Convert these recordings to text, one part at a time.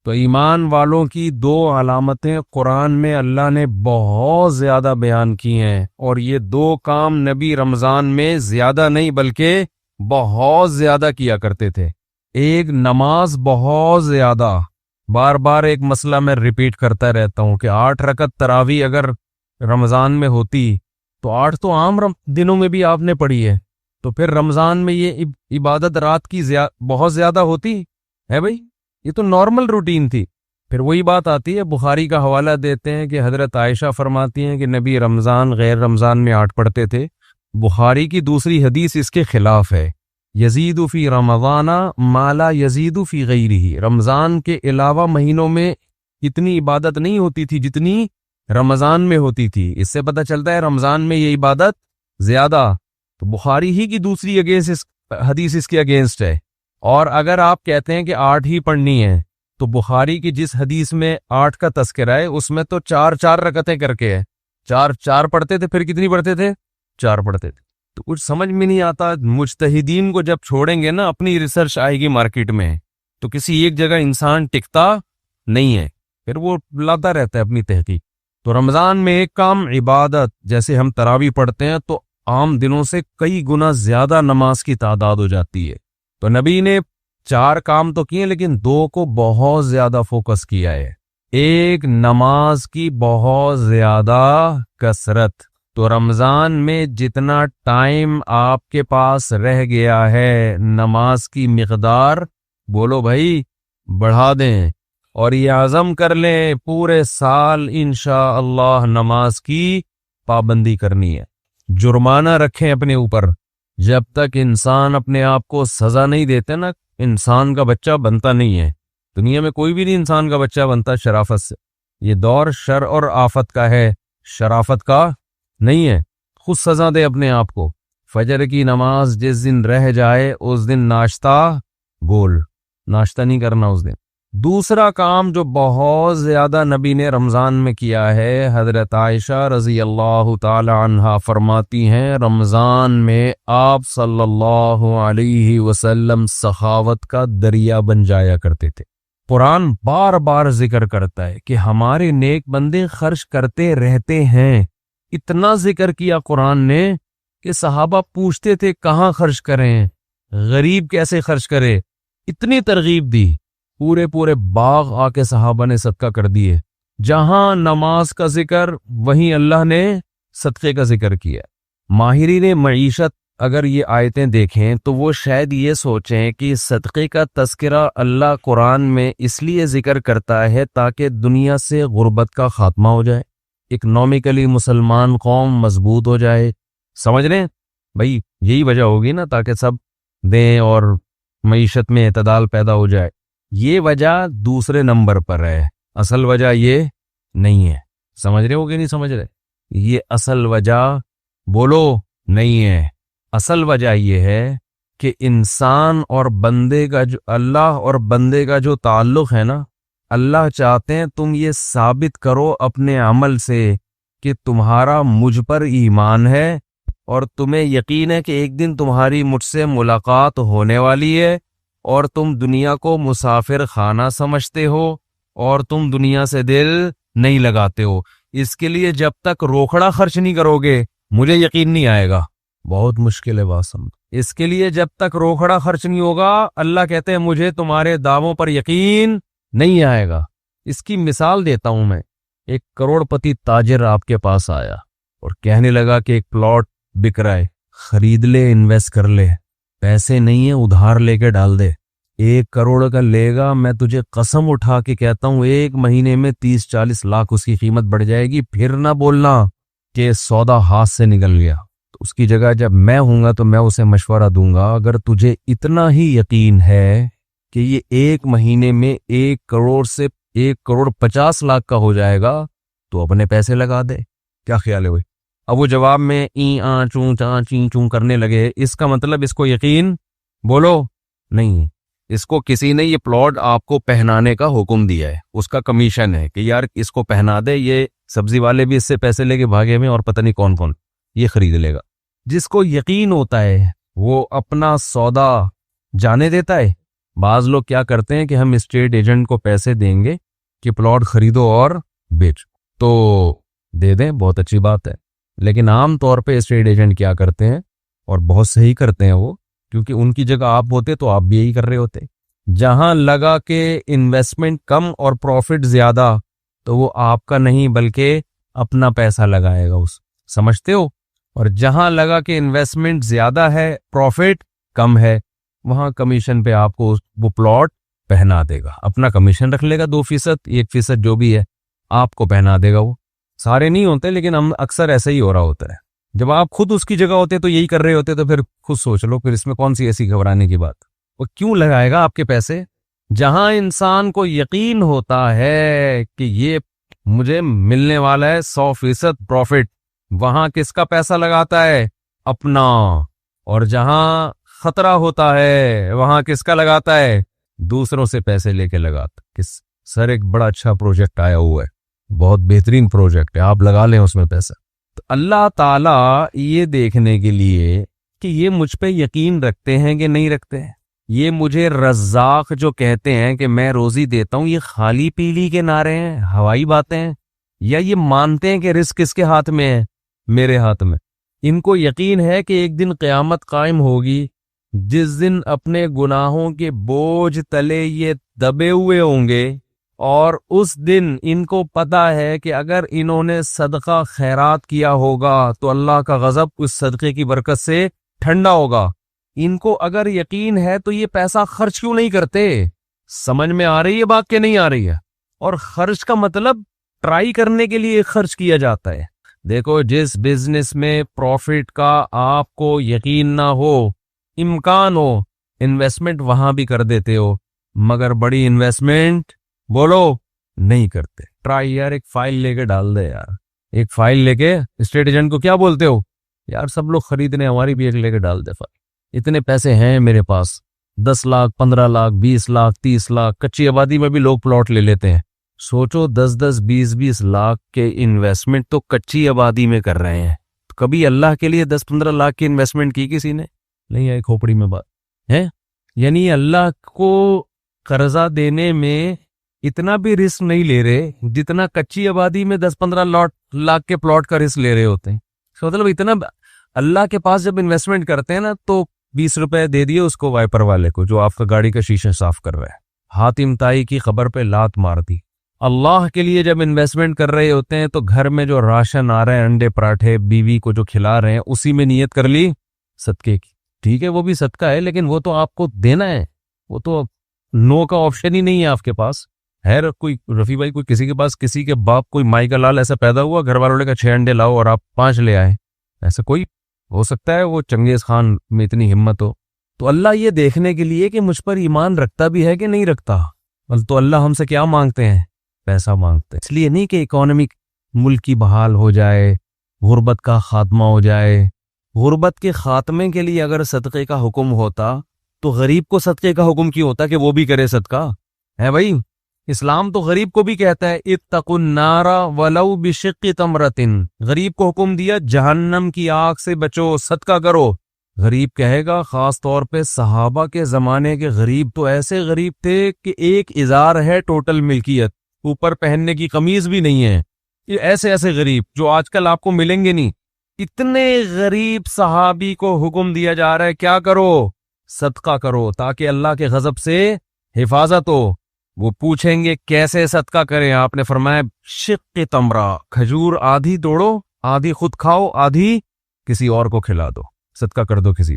تو ایمان والوں کی دو علامتیں قرآن میں اللہ نے بہت زیادہ بیان کی ہیں، اور یہ دو کام نبی رمضان میں زیادہ نہیں بلکہ بہت زیادہ کیا کرتے تھے۔ ایک نماز بہت زیادہ، بار بار ایک مسئلہ میں ریپیٹ کرتا رہتا ہوں کہ 8 رکعت تراویح اگر رمضان میں ہوتی تو 8 تو عام دنوں میں بھی آپ نے پڑھی ہے، تو پھر رمضان میں یہ عبادت رات کی بہت زیادہ ہوتی ہے بھائی، یہ تو نارمل روٹین تھی۔ پھر وہی بات آتی ہے، بخاری کا حوالہ دیتے ہیں کہ حضرت عائشہ فرماتی ہیں کہ نبی رمضان غیر رمضان میں 8 پڑھتے تھے۔ بخاری کی دوسری حدیث اس کے خلاف ہے، یزید فی رمضان ما لا یزید فی غیرہ، رمضان کے علاوہ مہینوں میں اتنی عبادت نہیں ہوتی تھی جتنی رمضان میں ہوتی تھی۔ اس سے پتہ چلتا ہے رمضان میں یہ عبادت زیادہ، تو بخاری ہی کی دوسری حدیث اس کے اگینسٹ ہے۔ اور اگر آپ کہتے ہیں کہ 8 ہی پڑھنی ہے تو بخاری کی جس حدیث میں 8 کا تذکرہ ہے اس میں تو 4 رکعتیں کر کے ہے، 4 پڑھتے تھے، پھر کتنی پڑھتے تھے؟ 4 پڑھتے تھے۔ تو کچھ سمجھ میں نہیں آتا، مجتہدین کو جب چھوڑیں گے نا، اپنی ریسرچ آئے گی مارکیٹ میں، تو کسی ایک جگہ انسان ٹکتا نہیں ہے، پھر وہ لاتا رہتا ہے اپنی تحقیق۔ تو رمضان میں ایک کام عبادت، جیسے ہم تراویح پڑھتے ہیں تو عام دنوں سے کئی گنا زیادہ نماز کی تعداد ہو جاتی ہے۔ تو نبی نے 4 کام تو کیے لیکن 2 کو بہت زیادہ فوکس کیا ہے۔ ایک نماز کی بہت زیادہ کثرت، تو رمضان میں جتنا ٹائم آپ کے پاس رہ گیا ہے نماز کی مقدار بولو بھائی بڑھا دیں، اور یہ عزم کر لیں پورے سال انشاءاللہ نماز کی پابندی کرنی ہے۔ جرمانہ رکھیں اپنے اوپر، جب تک انسان اپنے آپ کو سزا نہیں دیتے نا، انسان کا بچہ بنتا نہیں ہے۔ دنیا میں کوئی بھی نہیں انسان کا بچہ بنتا شرافت سے، یہ دور شر اور آفت کا ہے، شرافت کا نہیں ہے۔ خود سزا دے اپنے آپ کو۔ فجر کی نماز جس دن رہ جائے اس دن ناشتہ گول، ناشتہ نہیں کرنا اس دن۔ دوسرا کام جو بہت زیادہ نبی نے رمضان میں کیا ہے، حضرت عائشہ رضی اللہ تعالی عنہا فرماتی ہیں رمضان میں آپ صلی اللہ علیہ وسلم سخاوت کا دریا بن جایا کرتے تھے۔ قرآن بار بار ذکر کرتا ہے کہ ہمارے نیک بندے خرچ کرتے رہتے ہیں۔ اتنا ذکر کیا قرآن نے کہ صحابہ پوچھتے تھے کہاں خرچ کریں، غریب کیسے خرچ کرے، اتنی ترغیب دی، پورے باغ آ کے صحابہ نے صدقہ کر دیے۔ جہاں نماز کا ذکر وہیں اللہ نے صدقے کا ذکر کیا۔ ماہرین معیشت اگر یہ آیتیں دیکھیں تو وہ شاید یہ سوچیں کہ صدقے کا تذکرہ اللہ قرآن میں اس لیے ذکر کرتا ہے تاکہ دنیا سے غربت کا خاتمہ ہو جائے، اکنامکلی مسلمان قوم مضبوط ہو جائے۔ سمجھ رہے ہیں بھائی، یہی وجہ ہوگی نا، تاکہ سب دیں اور معیشت میں اعتدال پیدا ہو جائے۔ یہ وجہ دوسرے نمبر پر ہے، اصل وجہ یہ نہیں ہے۔ سمجھ رہے ہو کہ نہیں سمجھ رہے؟ یہ اصل وجہ بولو نہیں ہے۔ اصل وجہ یہ ہے کہ انسان اور بندے کا جو اللہ اور بندے کا جو تعلق ہے نا، اللہ چاہتے ہیں تم یہ ثابت کرو اپنے عمل سے کہ تمہارا مجھ پر ایمان ہے، اور تمہیں یقین ہے کہ ایک دن تمہاری مجھ سے ملاقات ہونے والی ہے، اور تم دنیا کو مسافر خانہ سمجھتے ہو، اور تم دنیا سے دل نہیں لگاتے ہو۔ اس کے لیے جب تک روکھڑا خرچ نہیں کرو گے مجھے یقین نہیں آئے گا۔ بہت مشکل ہے بات سمجھ۔ اس کے لیے جب تک روکھڑا خرچ نہیں ہوگا، اللہ کہتے ہیں مجھے تمہارے دعووں پر یقین نہیں آئے گا۔ اس کی مثال دیتا ہوں میں۔ ایک کروڑ پتی تاجر آپ کے پاس آیا اور کہنے لگا کہ ایک پلاٹ بک رہا ہے، خرید لے، انویسٹ کر لے، پیسے نہیں ہیں ادھار لے کے ڈال دے، 1 کروڑ کا لے گا، میں تجھے قسم اٹھا کے کہتا ہوں 1 مہینے میں 30-40 لاکھ اس کی قیمت بڑھ جائے گی۔ پھر نہ بولنا کہ سودا ہاتھ سے نکل گیا۔ تو اس کی جگہ جب میں ہوں گا تو میں اسے مشورہ دوں گا، اگر تجھے اتنا ہی یقین ہے کہ یہ 1 مہینے میں 1 کروڑ سے 1 کروڑ 50 لاکھ کا ہو جائے گا تو اپنے پیسے لگا دے۔ کیا خیال ہے ہوئی؟ اب وہ جواب میں چوں چاں چین چوں کرنے لگے، اس کا مطلب اس کو یقین بولو نہیں ہے۔ اس کو کسی نے یہ پلاٹ آپ کو پہنانے کا حکم دیا ہے، اس کا کمیشن ہے کہ یار اس کو پہنا دے، یہ سبزی والے بھی اس سے پیسے لے کے بھاگے ہوئے اور پتہ نہیں کون کون یہ خرید لے گا۔ جس کو یقین ہوتا ہے وہ اپنا سودا جانے دیتا ہے، بعض لوگ کیا کرتے ہیں کہ ہم اسٹیٹ ایجنٹ کو پیسے دیں گے کہ پلاٹ خریدو اور بیچو، تو دے دیں، بہت اچھی بات ہے، لیکن عام طور پہ اسٹیٹ ایجنٹ کیا کرتے ہیں، اور بہت صحیح کرتے ہیں وہ، کیونکہ ان کی جگہ آپ ہوتے تو آپ بھی یہی کر رہے ہوتے، جہاں لگا کہ انویسٹمنٹ کم اور پروفٹ زیادہ، تو وہ آپ کا نہیں بلکہ اپنا پیسہ لگائے گا، سمجھتے ہو؟ اور جہاں لگا کہ انویسٹمنٹ زیادہ ہے پروفٹ کم ہے، وہاں کمیشن پہ آپ کو وہ پلاٹ پہنا دے گا، اپنا کمیشن رکھ لے گا 2%، 1% جو بھی ہے آپ کو پہنا دے گا۔ وہ سارے نہیں ہوتے لیکن ہم اکثر ایسا ہی ہو رہا ہوتا ہے۔ جب آپ خود اس کی جگہ ہوتے تو یہی کر رہے ہوتے، تو پھر خود سوچ لو، پھر اس میں کون سی ایسی گھبرانے کی بات؟ وہ کیوں لگائے گا آپ کے پیسے؟ جہاں انسان کو یقین ہوتا ہے کہ یہ مجھے ملنے والا ہے 100% پروفٹ، وہاں کس کا پیسہ لگاتا ہے؟ اپنا۔ اور جہاں خطرہ ہوتا ہے وہاں کس کا لگاتا ہے؟ دوسروں سے پیسے لے کے لگاتا۔ سر ایک بڑا اچھا پروجیکٹ آیا ہوا ہے، بہت بہترین پروجیکٹ ہے، آپ لگا لیں اس میں پیسہ۔ تو اللہ تعالیٰ یہ دیکھنے کے لیے کہ یہ مجھ پہ یقین رکھتے ہیں کہ نہیں رکھتے ہیں، یہ مجھے رزاق جو کہتے ہیں کہ میں روزی دیتا ہوں، یہ خالی پیلی کے نعرے ہیں، ہوائی باتیں ہیں، یا یہ مانتے ہیں کہ رزق کس کے ہاتھ میں ہے؟ میرے ہاتھ میں۔ ان کو یقین ہے کہ ایک دن قیامت قائم ہوگی، جس دن اپنے گناہوں کے بوجھ تلے یہ دبے ہوئے ہوں گے، اور اس دن ان کو پتا ہے کہ اگر انہوں نے صدقہ خیرات کیا ہوگا تو اللہ کا غضب اس صدقے کی برکت سے ٹھنڈا ہوگا۔ ان کو اگر یقین ہے تو یہ پیسہ خرچ کیوں نہیں کرتے؟ سمجھ میں آ رہی ہے بات کہ نہیں آ رہی ہے؟ اور خرچ کا مطلب ٹرائی کرنے کے لیے خرچ کیا جاتا ہے۔ دیکھو، جس بزنس میں پروفٹ کا آپ کو یقین نہ ہو، امکان ہو، انویسٹمنٹ وہاں بھی کر دیتے ہو، مگر بڑی انویسٹمنٹ بولو نہیں کرتے۔ ٹرائی یار، ایک فائل لے کے ڈال دے یار، ایک فائل لے کے اسٹیٹ ایجنٹ کو کیا بولتے ہو؟ یار سب لوگ خریدنے، ہماری بھی ایک لے کے ڈال دے فائل، اتنے پیسے ہیں میرے پاس، 10 لاکھ 15 لاکھ 20 لاکھ 30 لاکھ، کچی آبادی میں بھی لوگ پلاٹ لے لیتے ہیں۔ سوچو 10 20 لاکھ کے انویسٹمنٹ تو کچی آبادی میں کر رہے ہیں، کبھی اللہ کے لیے 10 15 لاکھ کی انویسٹمنٹ کی کسی نے؟ نہیں ہے، کھوپڑی میں بات ہے۔ یعنی اللہ کو قرضہ دینے میں اتنا بھی رسک نہیں لے رہے جتنا کچی آبادی میں 10 15 لاکھ کے پلاٹ کا رسک لے رہے ہوتے ہیں۔ مطلب اتنا اللہ کے پاس جب انویسٹمنٹ کرتے ہیں نا، تو 20 روپے دے دیے اس کو وائپر والے کو جو آپ کا گاڑی کا شیشہ صاف کر رہا ہے، حاتم طائی کی خبر پہ لات مار دی۔ اللہ کے لیے جب انویسٹمنٹ کر رہے ہوتے ہیں تو گھر میں جو راشن آ رہے ہیں، انڈے پراٹھے بیوی کو جو کھلا رہے ہیں، اسی میں نیت کر لی صدقے کی۔ ٹھیک ہے، وہ بھی صدقہ ہے، لیکن وہ تو آپ کو دینا ہے، وہ تو نو کا آپشن ہی نہیں ہے آپ کے پاس۔ کوئی رفیع بھائی، کوئی کسی کے پاس، کسی کے باپ، کوئی مائی کا لال ایسا پیدا ہوا گھر والوں نے کہا 6 انڈے لاؤ اور آپ 5 لے آئے؟ ایسا کوئی ہو سکتا ہے؟ وہ چنگیز خان میں اتنی ہمت ہو؟ تو اللہ یہ دیکھنے کے لیے کہ مجھ پر ایمان رکھتا بھی ہے کہ نہیں رکھتا، تو اللہ ہم سے کیا مانگتے ہیں؟ پیسہ مانگتے ہیں۔ اس لیے نہیں کہ اکانومک ملک کی بحال ہو جائے، غربت کا خاتمہ ہو جائے۔ غربت کے خاتمے کے لیے اگر صدقے کا حکم ہوتا تو غریب کو صدقے کا حکم کیوں ہوتا کہ وہ بھی کرے صدقہ؟ ہے بھائی، اسلام تو غریب کو بھی کہتا ہے اتقوا النار ولو بشق تمرۃ، غریب کو حکم دیا جہنم کی آگ سے بچو، صدقہ کرو۔ غریب کہے گا، خاص طور پہ صحابہ کے زمانے کے غریب تو ایسے غریب تھے کہ ایک ازار ہے ٹوٹل ملکیت، اوپر پہننے کی قمیض بھی نہیں ہے۔ یہ ایسے غریب جو آج کل آپ کو ملیں گے نہیں، اتنے غریب صحابی کو حکم دیا جا رہا ہے کیا کرو؟ صدقہ کرو، تاکہ اللہ کے غضب سے حفاظت ہو۔ وہ پوچھیں گے کیسے صدقہ کریں؟ آپ نے فرمایا شق تمرہ، کھجور آدھی توڑو، آدھی خود کھاؤ، آدھی کسی اور کو کھلا دو، صدقہ کر دو کسی۔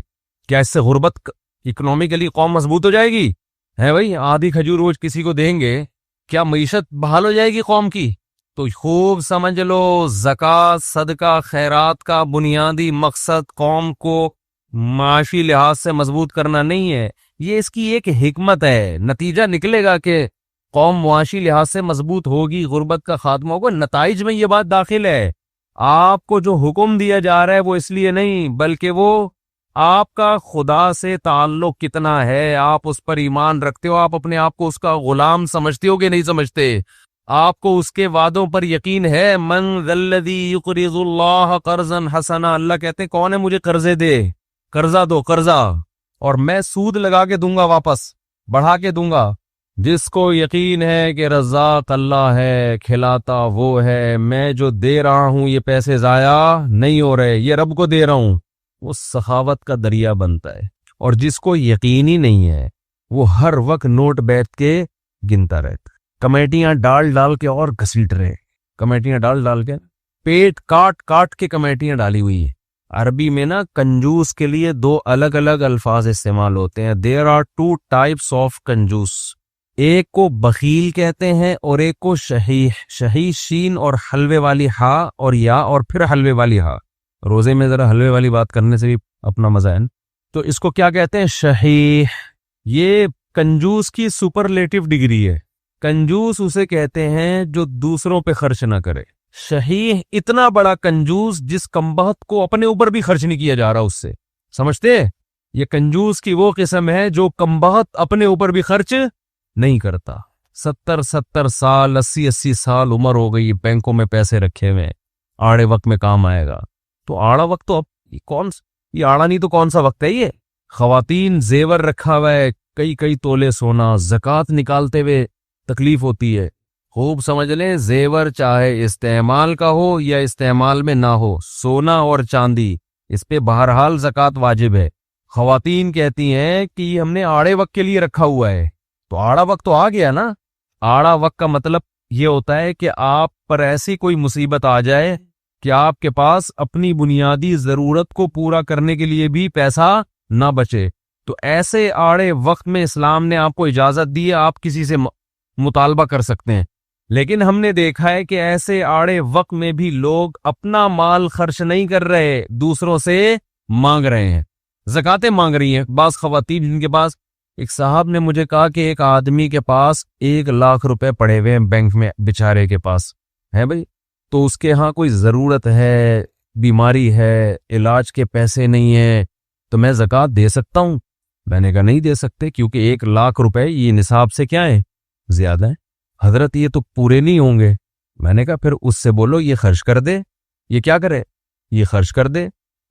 کیا اس سے غربت اکنامکلی قوم مضبوط ہو جائے گی؟ ہے بھائی، آدھی کھجور روز کسی کو دیں گے، کیا معیشت بحال ہو جائے گی قوم کی؟ تو خوب سمجھ لو، زکوٰۃ، صدقہ، خیرات کا بنیادی مقصد قوم کو معاشی لحاظ سے مضبوط کرنا نہیں ہے، یہ اس کی ایک حکمت ہے۔ نتیجہ نکلے گا کہ قوم معاشی لحاظ سے مضبوط ہوگی، غربت کا خاتمہ ہوگا، نتائج میں یہ بات داخل ہے۔ آپ کو جو حکم دیا جا رہا ہے وہ اس لیے نہیں، بلکہ وہ آپ کا خدا سے تعلق کتنا ہے، آپ اس پر ایمان رکھتے ہو، آپ اپنے آپ کو اس کا غلام سمجھتے ہو کہ نہیں سمجھتے؟ آپ کو اس کے وعدوں پر یقین ہے؟ من ذا الذی یقرض اللہ قرضا حسنا، اللہ کہتے ہیں کون ہے مجھے قرضے دے، قرضہ دو، قرضہ، اور میں سود لگا کے دوں گا واپس۔ بڑھا کے دوں گا. جس کو یقین ہے کہ رزاق اللہ ہے, کھلاتا وہ ہے, میں جو دے رہا ہوں یہ پیسے ضائع نہیں ہو رہے, یہ رب کو دے رہا ہوں, وہ سخاوت کا دریا بنتا ہے. اور جس کو یقین ہی نہیں ہے وہ ہر وقت نوٹ بیٹھ کے گنتا رہتا, کمیٹیاں ڈال ڈال کے اور گھسیٹ رہے, کمیٹیاں ڈال ڈال کے پیٹ کاٹ کاٹ کے کمیٹیاں ڈالی ہوئی ہیں. عربی میں نا کنجوس کے لیے دو الگ الگ الفاظ استعمال ہوتے ہیں. There are two types of کنجوس, ایک کو بخیل کہتے ہیں اور ایک کو شہیح. شہیح شین اور حلوے والی ہا اور یا اور پھر حلوے والی ہا. روزے میں ذرا حلوے والی بات کرنے سے بھی اپنا مزہ ہے. تو اس کو کیا کہتے ہیں؟ شہیح. یہ کنجوس کی سپرلیٹو ڈگری ہے. کنجوس اسے کہتے ہیں جو دوسروں پہ خرچ نہ کرے. شہیح اتنا بڑا کنجوس جس کمبخت کو اپنے اوپر بھی خرچ نہیں کیا جا رہا اس سے. سمجھتے؟ یہ کنجوس کی وہ قسم ہے جو کمبخت اپنے اوپر بھی خرچ نہیں کرتا. 70 سال 80 سال عمر ہو گئی, بینکوں میں پیسے رکھے ہوئے, آڑے وقت میں کام آئے گا. تو آڑا وقت تو اب یہ آڑا نہیں تو کون سا وقت ہے یہ؟ خواتین زیور رکھا ہوا ہے, کئی تولے سونا, زکوٰۃ نکالتے ہوئے تکلیف ہوتی ہے. خوب سمجھ لیں, زیور چاہے استعمال کا ہو یا استعمال میں نہ ہو, سونا اور چاندی اس پہ بہرحال زکوٰۃ واجب ہے. خواتین کہتی ہیں کہ یہ ہم نے آڑے وقت کے لیے رکھا ہوا ہے. تو آڑا وقت تو آ گیا نا. آڑا وقت کا مطلب یہ ہوتا ہے کہ آپ پر ایسی کوئی مصیبت آ جائے کہ آپ کے پاس اپنی بنیادی ضرورت کو پورا کرنے کے لیے بھی پیسہ نہ بچے. تو ایسے آڑے وقت میں اسلام نے آپ کو اجازت دی ہے, آپ کسی سے مطالبہ کر سکتے ہیں. لیکن ہم نے دیکھا ہے کہ ایسے آڑے وقت میں بھی لوگ اپنا مال خرچ نہیں کر رہے, دوسروں سے مانگ رہے ہیں, زکاتیں مانگ رہی ہیں. بعض خواتین جن کے پاس, ایک صاحب نے مجھے کہا کہ ایک آدمی کے پاس 1 لاکھ روپے پڑے ہوئے ہیں بینک میں, بیچارے کے پاس ہے بھائی, تو اس کے ہاں کوئی ضرورت ہے, بیماری ہے, علاج کے پیسے نہیں ہیں, تو میں زکوٰۃ دے سکتا ہوں؟ میں نے کہا نہیں دے سکتے, کیونکہ 1 لاکھ روپے یہ نصاب سے کیا ہے, زیادہ ہے. حضرت یہ تو پورے نہیں ہوں گے. میں نے کہا پھر اس سے بولو یہ خرچ کر دے. یہ کیا کرے؟ یہ خرچ کر دے,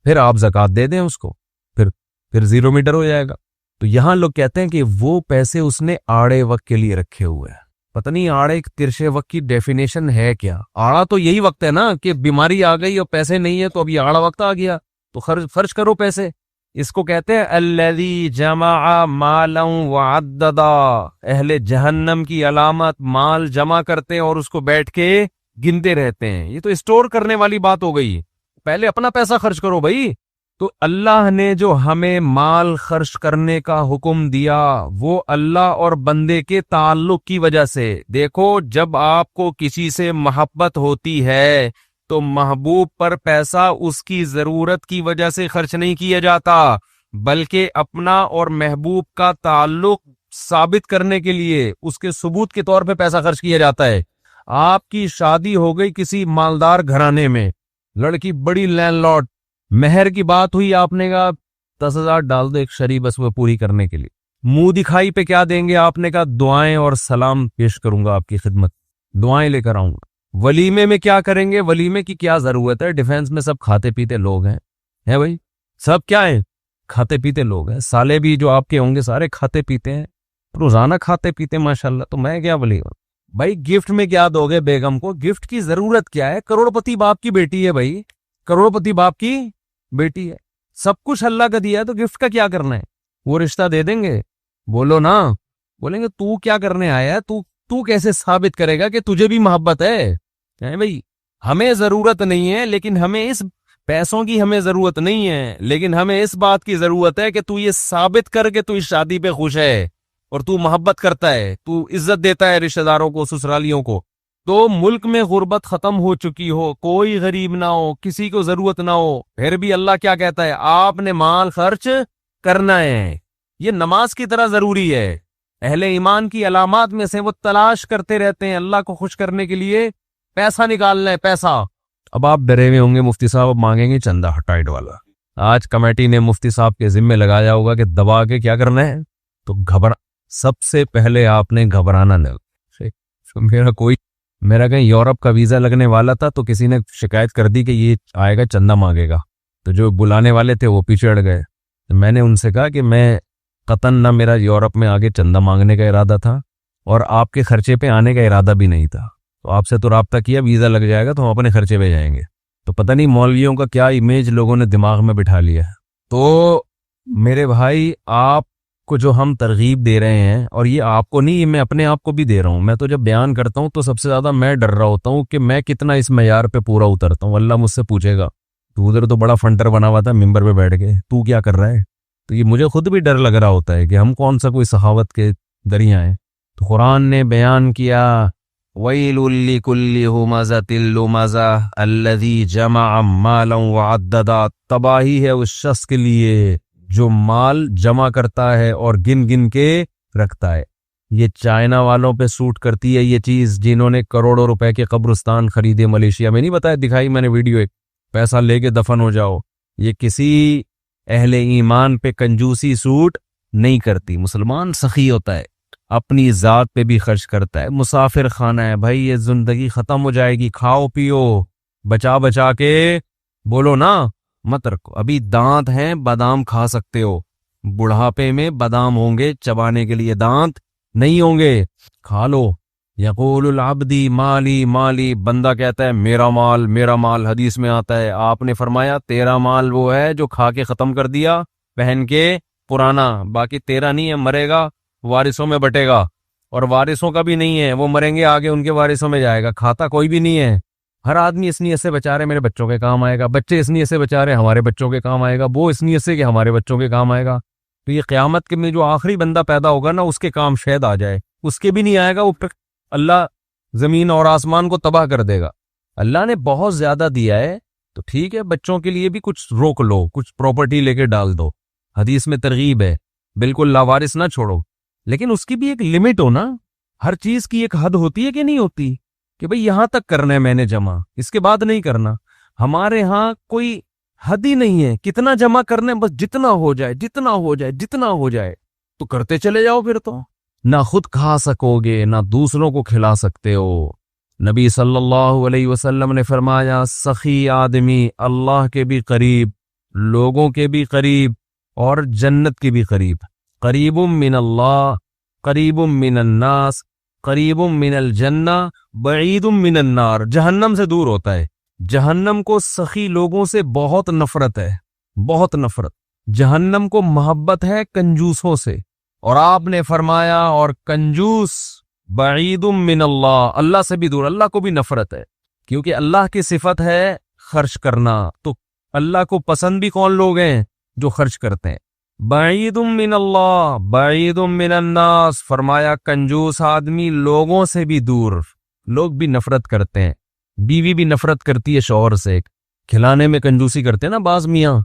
پھر آپ زکوٰۃ دے دیں اس کو, پھر زیرو میٹر ہو جائے گا. تو یہاں لوگ کہتے ہیں کہ وہ پیسے اس نے آڑے وقت کے لیے رکھے ہوئے ہیں. پتہ نہیں آڑے ترشے وقت کی ڈیفینیشن ہے کیا؟ آڑا تو یہی وقت ہے نا کہ بیماری آ گئی اور پیسے نہیں ہے, تو ابھی آڑا وقت آ گیا تو خرچ کرو پیسے. اس کو کہتے ہیں الذی جمع مالا وعددا. اہل جہنم کی علامت مال جمع کرتے ہیں اور اس کو بیٹھ کے گنتے رہتے ہیں. یہ تو اسٹور کرنے والی بات ہو گئی. پہلے اپنا پیسہ خرچ کرو بھائی. تو اللہ نے جو ہمیں مال خرچ کرنے کا حکم دیا وہ اللہ اور بندے کے تعلق کی وجہ سے. دیکھو, جب آپ کو کسی سے محبت ہوتی ہے تو محبوب پر پیسہ اس کی ضرورت کی وجہ سے خرچ نہیں کیا جاتا, بلکہ اپنا اور محبوب کا تعلق ثابت کرنے کے لیے اس کے ثبوت کے طور پہ پیسہ خرچ کیا جاتا ہے. آپ کی شادی ہو گئی کسی مالدار گھرانے میں, لڑکی بڑی لینڈ لارڈ, مہر کی بات ہوئی, آپ نے کہا 10,000 ڈال دو ایک شری بس وہ پوری کرنے کے لیے. منہ دکھائی پہ کیا دیں گے؟ آپ نے کہا دعائیں اور سلام پیش کروں گا آپ کی خدمت, دعائیں لے کر آؤں گا. ولیمے میں کیا کریں گے؟ ولیمے کی کیا ضرورت ہے؟ ڈیفینس میں سب کھاتے پیتے لوگ ہیں بھائی, سب کیا ہیں؟ کھاتے پیتے لوگ ہیں. سالے بھی جو آپ کے ہوں گے سارے کھاتے پیتے ہیں, روزانہ کھاتے پیتے ماشاءاللہ. تو میں کیا ولیمہ بھائی؟ گفٹ میں کیا دو گے بیگم کو؟ گفٹ کی ضرورت کیا ہے؟ کروڑپتی باپ کی بیٹی ہے بھائی, کروڑپتی باپ کی بیٹی ہے, سب کچھ اللہ کا دیا ہے, تو گفٹ کا کیا کرنا ہے؟ وہ رشتہ دے دیں گے؟ بولو نا. بولیں گے تو کیا کرنے آیا ہے, تو کیسے ثابت کرے گا کہ تجھے بھی محبت ہے بھائی؟ ہمیں ضرورت نہیں ہے, لیکن ہمیں اس پیسوں کی ہمیں ضرورت نہیں ہے, لیکن ہمیں اس بات کی ضرورت ہے کہ تو یہ ثابت کر کے تو اس شادی پہ خوش ہے اور تو محبت کرتا ہے, تو عزت دیتا ہے رشتہ داروں کو, سسرالیوں کو. تو ملک میں غربت ختم ہو چکی ہو, کوئی غریب نہ ہو, کسی کو ضرورت نہ ہو, پھر بھی اللہ کیا کہتا ہے؟ آپ نے مال خرچ کرنا ہے. یہ نماز کی طرح ضروری ہے. اہل ایمان کی علامات میں سے وہ تلاش کرتے رہتے ہیں اللہ کو خوش کرنے کے لیے پیسہ نکالنا ہے, پیسہ. اب آپ ڈرے ہوئے ہوں گے مفتی صاحب اب مانگیں گے چندہ ہٹائٹ والا. آج کمیٹی نے مفتی صاحب کے ذمہ لگایا ہوگا کہ دبا کے کیا کرنا ہے, تو سب سے پہلے آپ نے گھبرانا نہیں. میرا کہیں یورپ کا ویزا لگنے والا تھا تو کسی نے شکایت کر دی کہ یہ آئے گا چندہ مانگے گا, تو جو بلانے والے تھے وہ پیچھے اڑ گئے. میں نے ان سے کہا کہ میں قطن نہ میرا یورپ میں آگے چندہ مانگنے کا ارادہ تھا اور آپ کے خرچے پہ آنے کا ارادہ بھی نہیں تھا. تو آپ سے تو رابطہ کیا، ویزا لگ جائے گا تو ہم اپنے خرچے پہ جائیں گے. تو پتہ نہیں مولویوں کا کیا امیج لوگوں نے دماغ میں بٹھا لیا ہے. تو میرے بھائی آپ کو جو ہم ترغیب دے رہے ہیں، اور یہ آپ کو نہیں، یہ میں اپنے آپ کو بھی دے رہا ہوں. میں تو جب بیان کرتا ہوں تو سب سے زیادہ میں ڈر رہا ہوتا ہوں کہ میں کتنا اس معیار پہ پورا اترتا ہوں. اللہ مجھ سے پوچھے گا تو ادھر تو بڑا فنٹر بنا ہوا تھا ممبر پہ بیٹھ کے، تو کیا کر رہا ہے؟ تو یہ مجھے خود بھی ڈر لگ رہا ہوتا ہے کہ ہم کون سا کوئی سخاوت کے دریا ہیں. تو قرآن نے بیان کیا وَيْلٌ لِكُلِّ هُمَزَةٍ لُمَزَةٍ الَّذِي جَمَعَ مَالًا وَعَدَّدَهُ. تباہی ہے اس شخص کے لیے جو مال جمع کرتا ہے اور گن گن کے رکھتا ہے. یہ چائنا والوں پہ سوٹ کرتی ہے یہ چیز، جنہوں نے کروڑوں روپے کے قبرستان خریدے ملیشیا میں. نہیں بتایا، دکھائی میں نے ویڈیو، ایک پیسہ لے کے دفن ہو جاؤ. یہ کسی اہل ایمان پہ کنجوسی سوٹ نہیں کرتی. مسلمان سخی ہوتا ہے، اپنی ذات پہ بھی خرچ کرتا ہے. مسافر خانہ ہے بھائی، یہ زندگی ختم ہو جائے گی، کھاؤ پیو بچا بچا کے، بولو نا مت رکھو. ابھی دانت ہیں، بادام کھا سکتے ہو. بڑھاپے میں بادام ہوں گے چبانے کے لیے، دانت نہیں ہوں گے، کھا لو. یقول العبدی مالی مالی، بندہ کہتا ہے میرا مال میرا مال. حدیث میں آتا ہے، آپ نے فرمایا تیرا مال وہ ہے جو کھا کے ختم کر دیا پہن کے پرانا، باقی تیرا نہیں ہے، مرے گا وارثوں میں بٹے گا. اور وارثوں کا بھی نہیں ہے، وہ مریں گے آگے ان کے وارثوں میں جائے گا. کھاتا کوئی بھی نہیں ہے. ہر آدمی اس نیت سے بچا رہے میرے بچوں کے کام آئے گا، بچے اس نیت سے بچا رہے ہمارے بچوں کے کام آئے گا، وہ اس نیت سے کہ ہمارے بچوں کے کام آئے گا. تو یہ قیامت کے میں جو آخری بندہ پیدا ہوگا نا، اس کے کام شاید آ جائے، اس کے بھی نہیں آئے گا. وہ پھر اللہ زمین اور آسمان کو تباہ کر دے گا. اللہ نے بہت زیادہ دیا ہے تو ٹھیک ہے، بچوں کے لیے بھی کچھ روک لو، کچھ پراپرٹی لے کے ڈال دو. حدیث میں ترغیب ہے، بالکل لاوارث نہ چھوڑو، لیکن اس کی بھی ایک لمٹ ہو نا. ہر چیز کی ایک حد ہوتی ہے کہ نہیں ہوتی، کہ بھئی یہاں تک کرنا ہے میں نے جمع، اس کے بعد نہیں کرنا. ہمارے ہاں کوئی حد ہی نہیں ہے، کتنا جمع کرنا ہے، بس جتنا ہو جائے جتنا ہو جائے جتنا ہو جائے تو کرتے چلے جاؤ. پھر تو نہ خود کھا سکو گے نہ دوسروں کو کھلا سکتے ہو. نبی صلی اللہ علیہ وسلم نے فرمایا سخی آدمی اللہ کے بھی قریب، لوگوں کے بھی قریب اور جنت کے بھی قریب. قریب من اللہ، قریب من الناس، قریب من الجنہ، بعید من النار. جہنم سے دور ہوتا ہے. جہنم کو سخی لوگوں سے بہت نفرت ہے، بہت نفرت. جہنم کو محبت ہے کنجوسوں سے. اور آپ نے فرمایا اور کنجوس بعید من اللہ، اللہ سے بھی دور، اللہ کو بھی نفرت ہے. کیونکہ اللہ کی صفت ہے خرچ کرنا، تو اللہ کو پسند بھی کون لوگ ہیں؟ جو خرچ کرتے ہیں. بعید من اللہ بعید من الناس، فرمایا کنجوس آدمی لوگوں سے بھی دور، لوگ بھی نفرت کرتے ہیں. بیوی بھی نفرت کرتی ہے شوہر سے. کھلانے میں کنجوسی کرتے ہیں نا بعض میاں.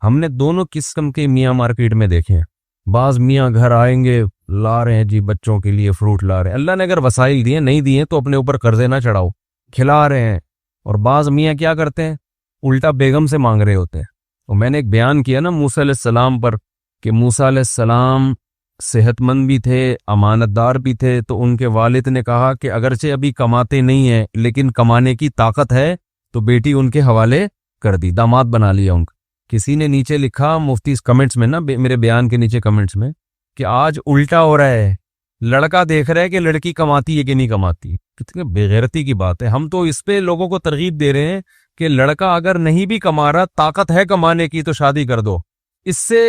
ہم نے دونوں قسم کے میاں مارکیٹ میں دیکھے ہیں. بعض میاں گھر آئیں گے، لا رہے ہیں جی بچوں کے لیے فروٹ لا رہے ہیں. اللہ نے اگر وسائل دیے نہیں دیے تو اپنے اوپر قرضے نہ چڑھاؤ، کھلا رہے ہیں. اور بعض میاں کیا کرتے ہیں؟ الٹا بیگم سے مانگ رہے ہوتے ہیں. اور میں نے ایک بیان کیا نا موسیٰ علیہ السلام پر، کہ موسیٰ علیہ السلام صحت مند بھی تھے، امانت دار بھی تھے. تو ان کے والد نے کہا کہ اگرچہ ابھی کماتے نہیں ہیں لیکن کمانے کی طاقت ہے، تو بیٹی ان کے حوالے کر دی، داماد بنا لیا ان کا. کسی نے نیچے لکھا مفتی کمنٹس میں نا، میرے بیان کے نیچے کمنٹس میں، کہ آج الٹا ہو رہا ہے، لڑکا دیکھ رہا ہے کہ لڑکی کماتی ہے کہ نہیں کماتی. کتنے بےغیرتی کی بات ہے. ہم تو اس پہ لوگوں کو ترغیب دے رہے ہیں کہ لڑکا اگر نہیں بھی کما رہا، طاقت ہے کمانے کی، تو شادی کر دو. اس سے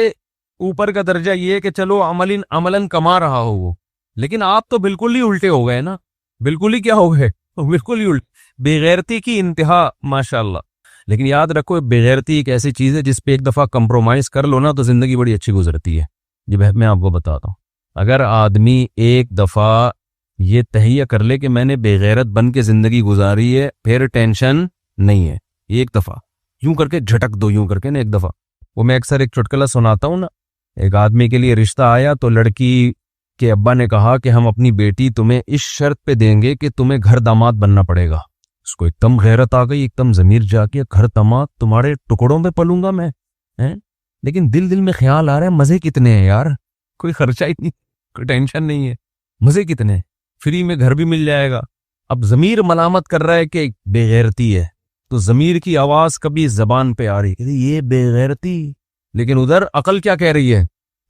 اوپر کا درجہ یہ ہے کہ چلو عملاً کما رہا ہو وہ. لیکن آپ تو بالکل ہی الٹے ہو گئے نا، بالکل ہی کیا ہو گئے، بالکل ہی الٹے. بےغیرتی کی انتہا ماشاءاللہ. لیکن یاد رکھو بےغیرتی ایک ایسی چیز ہے جس پہ ایک دفعہ کمپرومائز کر لو نا تو زندگی بڑی اچھی گزرتی ہے. جب میں آپ کو بتاتا ہوں، اگر آدمی ایک دفعہ یہ تہیہ کر لے کہ میں نے بےغیرت بن کے زندگی گزاری ہے، پھر ٹینشن نہیں ہے. ایک دفعہ یوں کر کے جھٹک دو، یوں کر کے نا ایک دفعہ. وہ میں اکثر ایک چٹکلا سناتا ہوں نا. ایک آدمی کے لیے رشتہ آیا تو لڑکی کے ابا نے کہا کہ ہم اپنی بیٹی تمہیں اس شرط پہ دیں گے کہ تمہیں گھر داماد بننا پڑے گا. اس کو ایک دم غیرت آ گئی، ایک دم ضمیر جا کے، گھر داماد تمہارے ٹکڑوں پہ پلوں گا میں. لیکن دل میں خیال آ رہا ہے مزے کتنے ہیں یار، کوئی خرچہ ہی نہیں، کوئی ٹینشن نہیں ہے، مزے کتنے ہیں، فری میں گھر بھی مل جائے گا. اب ضمیر ملامت کر رہا ہے کہ بے غیرتی ہے، تو ضمیر کی آواز کبھی زبان پہ آ رہی ہے یہ بے غیرتی، لیکن ادھر عقل کیا کہہ رہی ہے؟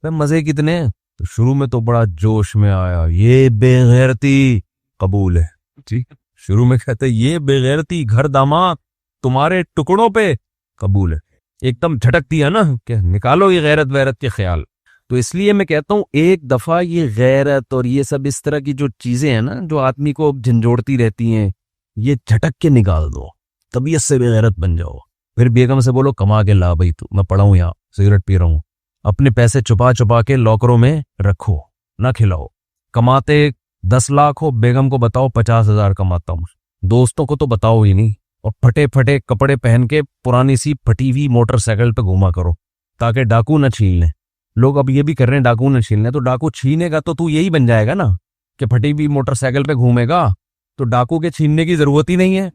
مزے کتنے ہیں؟ تو شروع میں تو بڑا جوش میں آیا، یہ بے غیرتی قبول ہے، ٹھیک، شروع میں کہتے یہ بے غیرتی گھر داماد تمہارے ٹکڑوں پہ قبول ہے، ایک دم جھٹک دیا نا کہ نکالو یہ غیرت ویرت کے خیال۔ تو اس لیے میں کہتا ہوں ایک دفعہ یہ غیرت اور یہ سب اس طرح کی جو چیزیں ہیں نا جو آدمی کو جھنجھوڑتی رہتی ہیں، یہ جھٹک کے نکال دو، طبیعت سے بے غیرت بن جاؤ۔ پھر بیگم سے بولو کما کے لا بھائی، تو میں پڑا ہوں یہاں سگریٹ پی رہا ہوں، اپنے پیسے چھپا چھپا کے لاکروں میں رکھو، نہ کھلاؤ۔ کماتے 10 لاکھ ہو، بیگم کو بتاؤ 50,000 کماتا ہوں، دوستوں کو تو بتاؤ ہی نہیں، اور پھٹے پھٹے کپڑے پہن کے پرانی سی پھٹی ہوئی موٹر سائیکل پہ گھوما کرو تاکہ ڈاکو نہ چھین لیں۔ لوگ اب یہ بھی کر رہے ہیں ڈاکو نہ چھین لیں، تو ڈاکو چھینے گا تو یہی بن جائے گا نا کہ پھٹی ہوئی موٹر سائیکل پہ گھومے گا، تو ڈاکو کے چھیننے کی ضرورت ہی نہیں ہے۔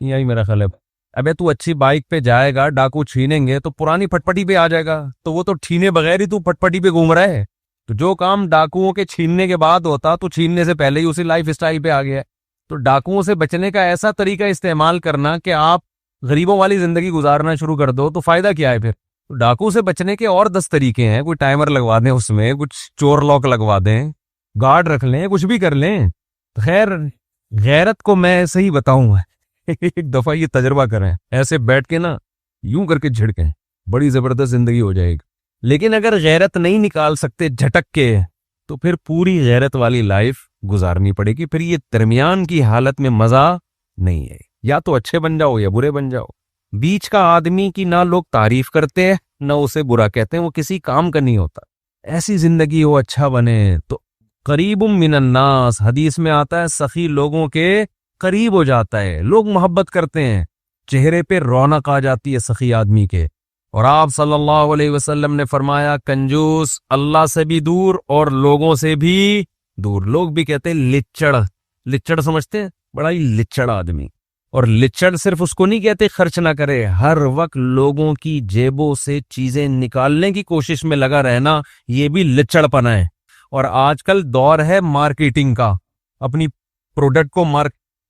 یہی میرا خیال ہے۔ ابے تو اچھی بائک پہ جائے گا، ڈاکو چھینیں گے تو پرانی پھٹپٹی پہ آ جائے گا، تو وہ تو چھینے بغیر ہی تو پھٹپٹی پہ گھوم رہا ہے۔ تو جو کام ڈاکوؤں کے چھیننے کے بعد ہوتا تو چھیننے سے پہلے ہی اسی لائف اسٹائل پہ آ گیا ہے۔ تو ڈاکوؤں سے بچنے کا ایسا طریقہ استعمال کرنا کہ آپ غریبوں والی زندگی گزارنا شروع کر دو، تو فائدہ کیا ہے پھر؟ تو ڈاکو سے بچنے کے اور 10 طریقے ہیں، کوئی ٹائمر لگوا دیں، اس میں کچھ چور لاک لگوا دیں، گارڈ رکھ لیں، کچھ بھی کر لیں۔ خیر غیرت کو میں ایسے ہی بتاؤں، ایک دفعہ یہ تجربہ کریں، ایسے بیٹھ کے نا یوں کر کے جھڑکیں، بڑی زبردست زندگی ہو جائے گی۔ لیکن اگر غیرت نہیں نکال سکتے جھٹک کے، تو پھر پوری غیرت والی لائف گزارنی پڑے گی، پھر یہ درمیان کی حالت میں مزہ نہیں ہے، یا تو اچھے بن جاؤ یا برے بن جاؤ۔ بیچ کا آدمی کی نہ لوگ تعریف کرتے ہیں نہ اسے برا کہتے ہیں، وہ کسی کام کا نہیں ہوتا۔ ایسی زندگی ہو اچھا بنے تو قریب من الناس، حدیث میں آتا ہے سخی لوگوں کے قریب ہو جاتا ہے، لوگ محبت کرتے ہیں، چہرے پہ رونق آ جاتی ہے سخی آدمی کے۔ اور آپ صلی اللہ علیہ وسلم نے فرمایا کنجوس اللہ سے بھی دور اور لوگوں سے بھی دور۔ لوگ بھی کہتے ہیں لچڑ، لچڑ سمجھتے ہیں، بڑا ہی لچڑ آدمی۔ اور لچڑ صرف اس کو نہیں کہتے خرچ نہ کرے، ہر وقت لوگوں کی جیبوں سے چیزیں نکالنے کی کوشش میں لگا رہنا، یہ بھی لچڑ پنا ہے۔ اور آج کل دور ہے مارکیٹنگ کا، اپنی پروڈکٹ کو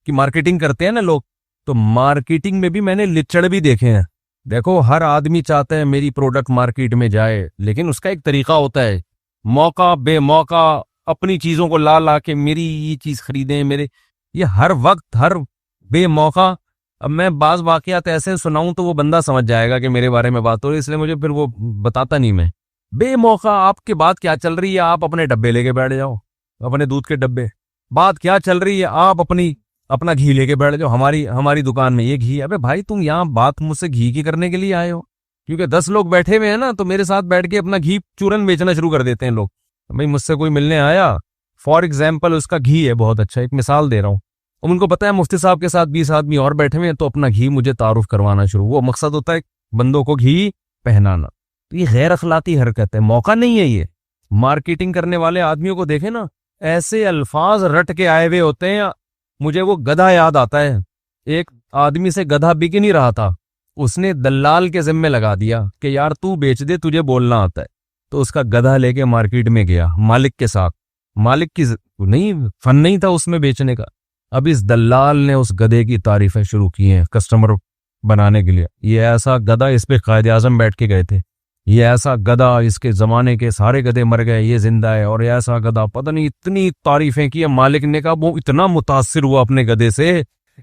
مارکیٹنگ کرتے ہیں نا لوگ، تو مارکیٹنگ میں بھی میں نے لچڑ بھی دیکھے ہیں۔ دیکھو ہر آدمی چاہتا ہے میری پروڈکٹ مارکیٹ میں جائے، لیکن اس کا ایک طریقہ ہوتا ہے، موقع بے موقع اپنی چیزوں کو لا کے میری یہ چیز خریدیں، میرے یہ ہر وقت ہر بے موقع۔ اب میں بعض واقعات ایسے سناؤں تو وہ بندہ سمجھ جائے گا کہ میرے بارے میں بات ہو رہی ہے، اس لیے مجھے پھر وہ بتاتا نہیں میں۔ بے موقع آپ کے بات کیا چل رہی ہے، آپ اپنے ڈبے لے کے بیٹھ جاؤ، اپنے دودھ کے ڈبے، بات کیا چل رہی ہے، آپ اپنا گھی لے کے بیٹھ جاؤ، ہماری دکان میں یہ گھی ہے۔ ابے بھائی تم یہاں بات مجھ سے گھی کی کرنے کے لیے آئے ہو؟ کیونکہ 10 لوگ بیٹھے ہوئے ہیں نا، تو میرے ساتھ بیٹھ کے اپنا گھی چورن بیچنا شروع کر دیتے ہیں لوگ۔ بھائی مجھ سے کوئی ملنے آیا، فار ایگزامپل اس کا گھی ہے بہت اچھا، ایک مثال دے رہا ہوں، ان کو پتا ہے مفتی صاحب کے ساتھ 20 آدمی اور بیٹھے ہوئے ہیں، تو اپنا گھی مجھے تعارف کروانا شروع۔ وہ مقصد ہوتا ہے بندوں کو گھی پہنانا۔ تو یہ غیر اخلاقی حرکت ہے، موقع نہیں ہے یہ۔ مارکیٹنگ کرنے والے آدمیوں کو دیکھیں نا، ایسے الفاظ رٹ کے آئے ہوئے ہوتے ہیں۔ مجھے وہ گدھا یاد آتا ہے، ایک آدمی سے گدھا بک نہیں رہا تھا، اس نے دلال کے ذمے لگا دیا کہ یار تو بیچ دے، تجھے بولنا آتا ہے۔ تو اس کا گدھا لے کے مارکیٹ میں گیا مالک کے ساتھ، مالک کی نہیں فن نہیں تھا اس میں بیچنے کا۔ اب اس دلال نے اس گدھے کی تعریفیں شروع کی ہیں کسٹمر بنانے کے لیے، یہ ایسا گدھا، اس پہ قائد اعظم بیٹھ کے گئے تھے، یہ ایسا گدھا، اس کے زمانے کے سارے گدھے مر گئے، یہ زندہ ہے، اور ایسا گدھا، پتہ نہیں اتنی تعریفیں کی۔ مالک نے کہا، وہ اتنا متاثر ہوا اپنے گدھے سے،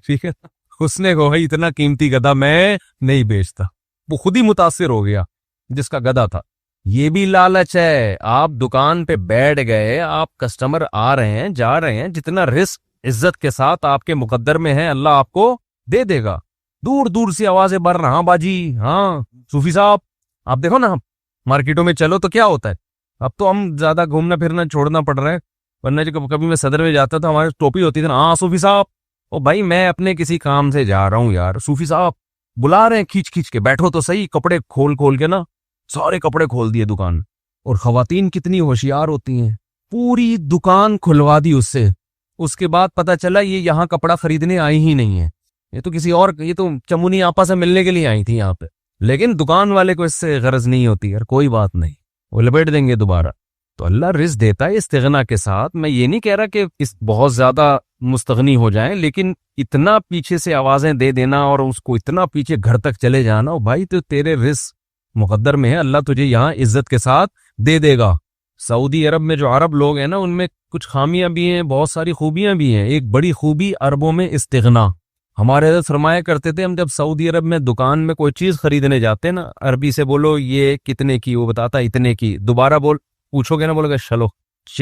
ٹھیک ہے، اس نے کہا بھائی اتنا قیمتی گدھا میں نہیں بیچتا، وہ خود ہی متاثر ہو گیا جس کا گدھا تھا۔ یہ بھی لالچ ہے، آپ دکان پہ بیٹھ گئے، آپ کسٹمر آ رہے ہیں جا رہے ہیں، جتنا رزق عزت کے ساتھ آپ کے مقدر میں ہے اللہ آپ کو دے دے گا۔ دور دور سے آوازیں بڑھ رہا، ہاں باجی، ہاں صوفی صاحب، آپ دیکھو نا مارکیٹوں میں چلو تو کیا ہوتا ہے، اب تو ہم زیادہ گھومنا پھرنا چھوڑنا پڑ رہا ہے، ورنہ جو کبھی میں صدر میں جاتا تھا ہمارے ٹوپی ہوتی تھی نا، ہاں صوفی صاحب، او بھائی میں اپنے کسی کام سے جا رہا ہوں یار، صوفی صاحب بلا رہے ہیں کھینچ کھینچ کے، بیٹھو تو صحیح، کپڑے کھول کے نا سارے کپڑے کھول دیے دکان۔ اور خواتین کتنی ہوشیار ہوتی ہیں، پوری دکان کھلوا دی اس سے، اس کے بعد پتا چلا یہ یہاں کپڑا خریدنے آئی ہی نہیں ہے، یہ تو کسی اور، یہ تو چمونی آپا سے ملنے کے لیے آئی تھی یہاں پہ، لیکن دکان والے کو اس سے غرض نہیں ہوتی، یار کوئی بات نہیں، وہ لپیٹ دیں گے دوبارہ۔ تو اللہ رزق دیتا ہے استغنا کے ساتھ، میں یہ نہیں کہہ رہا کہ اس بہت زیادہ مستغنی ہو جائیں، لیکن اتنا پیچھے سے آوازیں دے دینا اور اس کو اتنا پیچھے گھر تک چلے جانا، بھائی تو تیرے رزق مقدر میں ہے، اللہ تجھے یہاں عزت کے ساتھ دے دے گا۔ سعودی عرب میں جو عرب لوگ ہیں نا، ان میں کچھ خامیاں بھی ہیں، بہت ساری خوبیاں بھی ہیں۔ ایک بڑی خوبی عربوں میں استغنا۔ ہمارے حضرت فرمایا کرتے تھے، ہم جب سعودی عرب میں دکان میں کوئی چیز خریدنے جاتے ہیں نا، عربی سے بولو یہ کتنے کی، وہ بتاتا اتنے کی، دوبارہ پوچھو گے نا، بولو گے چلو،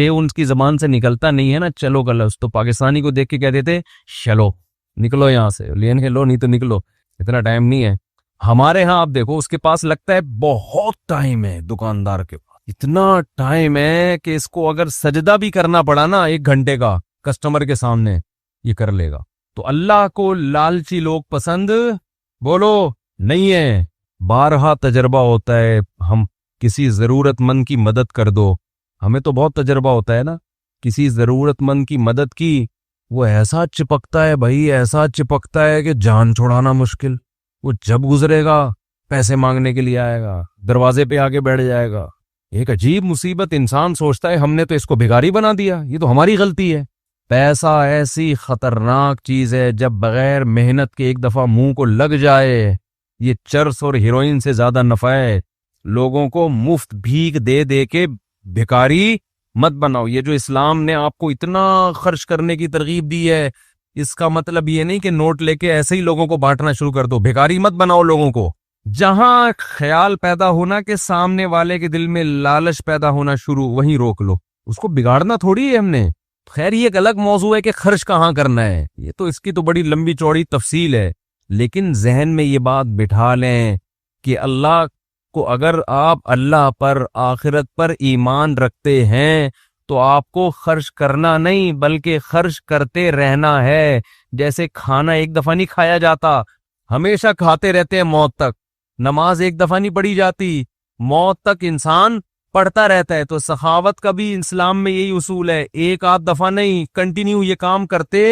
ان کی زبان سے نکلتا نہیں ہے نا چلو کا لفظ، تو پاکستانی کو دیکھ کے کہہ دیتے چلو نکلو یہاں سے، لینے لو نہیں تو نکلو، اتنا ٹائم نہیں ہے۔ ہمارے ہاں آپ دیکھو، اس کے پاس لگتا ہے بہت ٹائم ہے، دکاندار کے پاس اتنا ٹائم ہے کہ اس کو اگر سجدہ بھی کرنا پڑا نا 1 گھنٹے کا کسٹمر کے سامنے، یہ کر لے گا۔ تو اللہ کو لالچی لوگ پسند بولو نہیں ہے۔ بارہا تجربہ ہوتا ہے، ہم کسی ضرورت مند کی مدد کر دو، ہمیں تو بہت تجربہ ہوتا ہے نا، کسی ضرورت مند کی مدد کی، وہ ایسا چپکتا ہے بھائی، ایسا چپکتا ہے کہ جان چھوڑانا مشکل۔ وہ جب گزرے گا پیسے مانگنے کے لیے آئے گا، دروازے پہ آگے بیٹھ جائے گا۔ ایک عجیب مصیبت، انسان سوچتا ہے ہم نے تو اس کو بھکاری بنا دیا، یہ تو ہماری غلطی ہے۔ پیسہ ایسی خطرناک چیز ہے، جب بغیر محنت کے ایک دفعہ منہ کو لگ جائے، یہ چرس اور ہیروئن سے زیادہ نفع ہے۔ لوگوں کو مفت بھیک دے دے کے بھکاری مت بناؤ۔ یہ جو اسلام نے آپ کو اتنا خرچ کرنے کی ترغیب دی ہے، اس کا مطلب یہ نہیں کہ نوٹ لے کے ایسے ہی لوگوں کو بانٹنا شروع کر دو، بھکاری مت بناؤ لوگوں کو۔ جہاں خیال پیدا ہونا کہ سامنے والے کے دل میں لالچ پیدا ہونا شروع، وہیں روک لو، اس کو بگاڑنا تھوڑی ہے ہم نے۔ خیر یہ ایک الگ موضوع ہے کہ خرچ کہاں کرنا ہے، یہ تو اس کی تو بڑی لمبی چوڑی تفصیل ہے، لیکن ذہن میں یہ بات بٹھا لیں کہ اللہ کو، اگر آپ اللہ پر، آخرت پر ایمان رکھتے ہیں تو آپ کو خرچ کرنا نہیں بلکہ خرچ کرتے رہنا ہے۔ جیسے کھانا ایک دفعہ نہیں کھایا جاتا، ہمیشہ کھاتے رہتے ہیں موت تک۔ نماز ایک دفعہ نہیں پڑھی جاتی، موت تک انسان پڑھتا رہتا ہے۔ تو سخاوت کا بھی اسلام میں یہی اصول ہے، ایک آدھ دفعہ نہیں، کنٹینیو یہ کام کرتے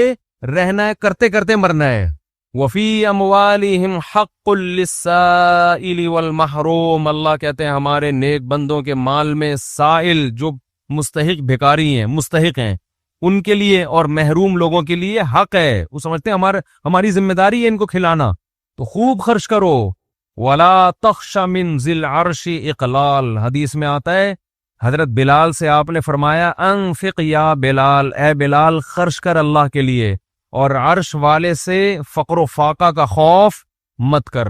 رہنا ہے، کرتے کرتے مرنا ہے۔ وَفِي أَمْوَالِهِمْ حَقٌّ لِلسَّائِلِ وَالْمَحْرُومِ، اللہ کہتے ہیں ہمارے نیک بندوں کے مال میں سائل، جو مستحق بھکاری ہیں، مستحق ہیں، ان کے لیے اور محروم لوگوں کے لیے حق ہے۔ وہ سمجھتے ہیں ہماری ذمہ داری ہے ان کو کھلانا، تو خوب خرچ کرو۔ وَلَا تَخْشَ مِنْ ذِي الْعَرْشِ إِقْلَالِ، حدیث میں آتا ہے، حضرت بلال سے آپ نے فرمایا انفق یا بلال، اے بلال خرچ کر اللہ کے لیے، اور عرش والے سے فقر و فاقہ کا خوف مت کر،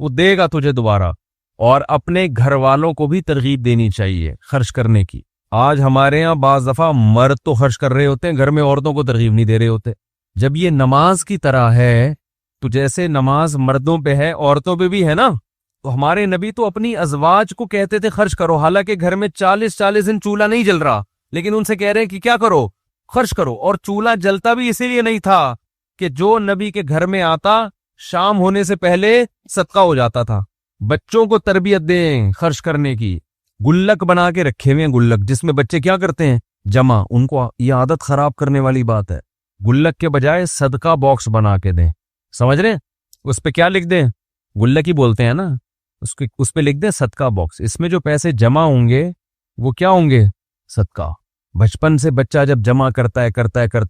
وہ دے گا تجھے دوبارہ۔ اور اپنے گھر والوں کو بھی ترغیب دینی چاہیے خرچ کرنے کی۔ آج ہمارے ہاں بعض دفعہ مرد تو خرچ کر رہے ہوتے ہیں، گھر میں عورتوں کو ترغیب نہیں دے رہے ہوتے۔ جب یہ نماز کی طرح ہے تو جیسے نماز مردوں پہ ہے عورتوں پہ بھی ہے نا، تو ہمارے نبی تو اپنی ازواج کو کہتے تھے خرچ کرو، حالانکہ گھر میں 40 دن چولہا نہیں جل رہا، لیکن ان سے کہہ رہے ہیں کہ کیا کرو، خرچ کرو۔ اور چولہا جلتا بھی اسی لیے نہیں تھا کہ جو نبی کے گھر میں آتا شام ہونے سے پہلے صدقہ ہو جاتا تھا۔ بچوں کو تربیت دیں خرچ کرنے کی، گلک بنا کے رکھے ہوئے ہیں، گلک جس میں بچے کیا کرتے ہیں جمع، ان کو یہ عادت خراب کرنے والی بات ہے۔ گلک کے بجائے صدقہ باکس بنا کے دیں، سمجھ رہے ہیں؟ اس پہ کیا لکھ دیں، گلک ہی بولتے ہیں نا، اس پہ لکھ دیں صدقہ باکس، اس میں جو پیسے جمع ہوں گے وہ کیا ہوں گے، صدقہ۔ بچپن سے بچہ جب جمع کرتا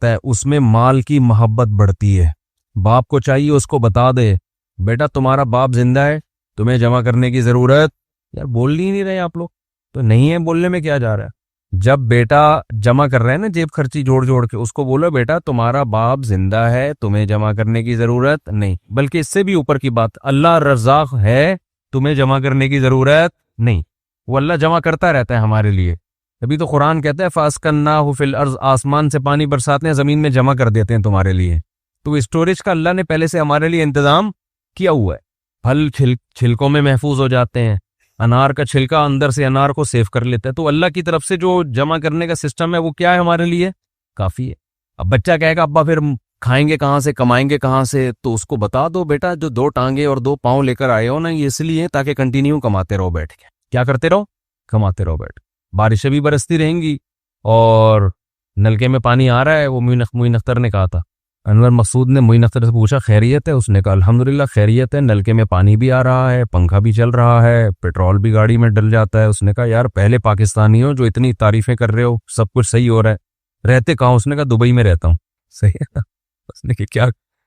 ہے اس میں مال کی محبت بڑھتی ہے۔ باپ کو چاہیے اس کو بتا دے بیٹا تمہارا باپ زندہ ہے، تمہیں جمع کرنے کی ضرورت، یار بول ہی نہیں رہے آپ لوگ، تو نہیں ہے بولنے میں کیا جا رہا ہے۔ جب بیٹا جمع کر رہا ہے نا جیب خرچی جوڑ کے، اس کو بولو بیٹا تمہارا باپ زندہ ہے، تمہیں جمع کرنے کی ضرورت نہیں، بلکہ اس سے بھی اوپر کی بات، اللہ رزاق ہے، تمہیں جمع کرنے کی ضرورت نہیں، وہ اللہ جمع کرتا رہتا ہے ہمارے لیے۔ ابھی تو قرآن کہتا ہے فَأَسْكَنَّاهُ فِي الْأَرْضِ، آسمان سے پانی برساتے ہیں، زمین میں جمع کر دیتے ہیں تمہارے لیے۔ تو اسٹوریج کا اللہ نے پہلے سے ہمارے لیے انتظام کیا ہوا ہے۔ پھل چھلکوں میں محفوظ ہو جاتے ہیں، انار کا چھلکا اندر سے انار کو سیو کر لیتا ہے، تو اللہ کی طرف سے جو جمع کرنے کا سسٹم ہے وہ کیا ہے ہمارے لیے، کافی ہے۔ اب بچہ کہے گا ابا پھر کھائیں گے کہاں سے، کمائیں گے کہاں سے، تو اس کو بتا دو بیٹا جو 2 ٹانگیں اور 2 پاؤں لے کر آئے ہو نا، یہ اس لیے تاکہ کنٹینیو کماتے رہو بیٹھ کے، کیا کرتے رہو، کماتے رہو بیٹھ کے۔ بارشیں بھی برستی رہیں گی اور نلکے میں پانی آ رہا ہے، وہ معین اختر نے کہا تھا، انور مقصود نے معین اختر سے پوچھا خیریت ہے، اس نے کہا الحمدللہ خیریت ہے، نلکے میں پانی بھی آ رہا ہے، پنکھا بھی چل رہا ہے، پیٹرول بھی گاڑی میں ڈل جاتا ہے۔ اس نے کہا یار پہلے پاکستانی ہو جو اتنی تعریفیں کر رہے ہو، سب کچھ صحیح ہو رہا ہے، رہتے کہاں؟ اس نے کہا دبئی میں رہتا ہوں۔ صحیح ہے نا، اس نے کہا کیا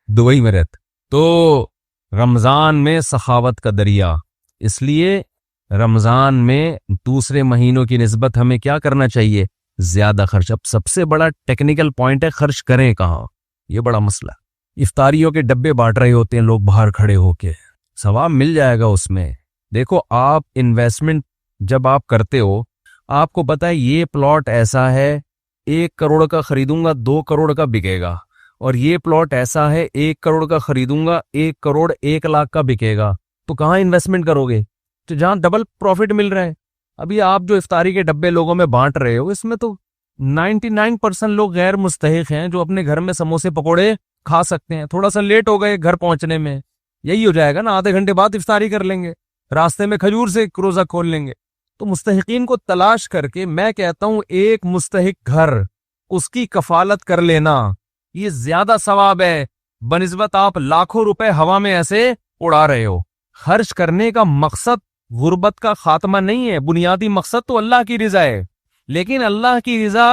دبئی میں رہتا؟ تو رمضان میں سخاوت کا دریا، اس لیے رمضان میں دوسرے مہینوں کی نسبت ہمیں کیا کرنا چاہیے؟ زیادہ خرچ. اب سب سے بڑا ٹیکنیکل پوائنٹ ہے خرچ کریں کہاں. یہ بڑا مسئلہ. افطاریوں کے ڈبے بانٹ رہے ہوتے ہیں لوگ باہر کھڑے ہو کے, ثواب مل جائے گا اس میں. دیکھو آپ انویسٹمنٹ جب آپ کرتے ہو, آپ کو پتا ہے یہ پلاٹ ایسا ہے 1 کروڑ کا خریدوں گا 2 کروڑ کا بکے گا, اور یہ پلاٹ ایسا ہے 1 کروڑ کا خریدوں گا 1 کروڑ 1 لاکھ کا بکے گا. تو کہاں انویسٹمنٹ کرو گے؟ تو جہاں ڈبل پروفٹ مل رہا ہے. ابھی آپ جو افطاری کے ڈبے لوگوں میں بانٹ رہے ہو, اس میں تو 99% لوگ غیر مستحق ہیں جو اپنے گھر میں سموسے پکوڑے کھا سکتے ہیں. تھوڑا سا لیٹ ہو گئے گھر پہنچنے میں, یہی ہو جائے گا نا, آدھے گھنٹے بعد افطاری کر لیں گے, راستے میں کھجور سے روزہ کھول لیں گے. تو مستحقین کو تلاش کر کے میں کہتا ہوں ایک مستحق گھر, اس کی کفالت کر لینا, یہ زیادہ ثواب ہے بنسبت آپ لاکھوں روپے ہوا میں ایسے اڑا رہے ہو. خرچ کرنے کا مقصد غربت کا خاتمہ نہیں ہے, بنیادی مقصد تو اللہ کی رضا ہے. لیکن اللہ کی رضا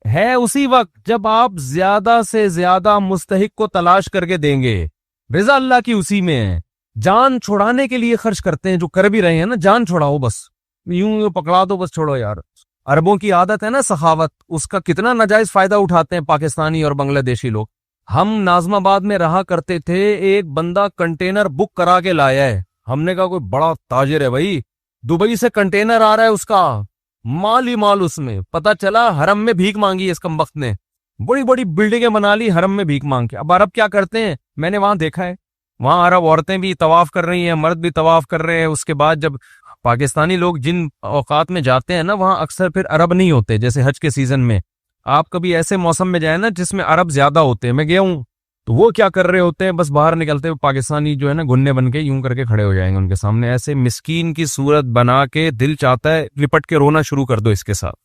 ہے اسی وقت جب آپ زیادہ سے زیادہ مستحق کو تلاش کر کے دیں گے. رضا اللہ کی اسی میں ہے. جان چھڑانے کے لیے خرچ کرتے ہیں جو کر بھی رہے ہیں نا, جان چھڑاؤ بس, یوں پکڑا دو بس, چھوڑو یار. عربوں کی عادت ہے نا سخاوت, اس کا کتنا ناجائز فائدہ اٹھاتے ہیں پاکستانی اور بنگلہ دیشی لوگ. ہم ناظم آباد میں رہا کرتے تھے, ایک بندہ کنٹینر بک کرا کے لایا ہے. ہم نے کہا کوئی بڑا تاجر ہے بھائی, دبئی سے کنٹینر آ رہا ہے, اس کا مال ہی مال. اس میں پتا چلا حرم میں بھیک مانگی اس کمبخت نے, بڑی بڑی بلڈنگیں بنا لی حرم میں بھیک مانگ کے. اب عرب کیا کرتے ہیں, میں نے وہاں دیکھا ہے, وہاں عرب عورتیں بھی طواف کر رہی ہیں, مرد بھی طواف کر رہے ہیں. اس کے بعد جب پاکستانی لوگ جن اوقات میں جاتے ہیں نا, وہاں اکثر پھر عرب نہیں ہوتے. جیسے حج کے سیزن میں آپ کبھی ایسے موسم میں جائیں نا جس میں عرب زیادہ ہوتے ہیں, میں گیا ہوں, تو وہ کیا کر رہے ہوتے ہیں, بس باہر نکلتے ہوئے پاکستانی جو ہے نا گھننے بن کے یوں کر کے کھڑے ہو جائیں گے ان کے سامنے, ایسے مسکین کی صورت بنا کے دل چاہتا ہے لپٹ کے رونا شروع کر دو اس کے ساتھ.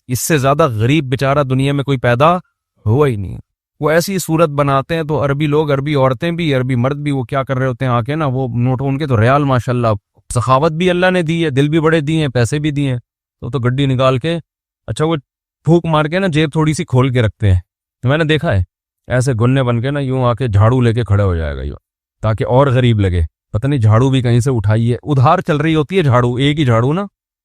اس سے زیادہ غریب بیچارہ دنیا میں کوئی پیدا ہوا ہی نہیں. وہ ایسی صورت بناتے ہیں. تو عربی لوگ, عربی عورتیں بھی, عربی مرد بھی, وہ کیا کر رہے ہوتے ہیں آ کے نا, وہ نوٹ ان کے تو ریال ماشاءاللہ, سخاوت بھی اللہ نے دی ہے, دل بھی بڑے دیے ہیں, پیسے بھی دیے ہیں. تو گڈی نکال کے, اچھا وہ پھونک مار کے نا جیب تھوڑی سی کھول کے رکھتے ہیں. تو میں نے دیکھا ہے ایسے گنے بن کے نا یوں آ کے جھاڑو لے کے کھڑے ہو جائے گا یوں, تاکہ اور غریب لگے. پتہ نہیں جھاڑو بھی کہیں سے اٹھائی ہے, ادھار چل رہی ہوتی ہے جھاڑو, ایک ہی جھاڑو نا,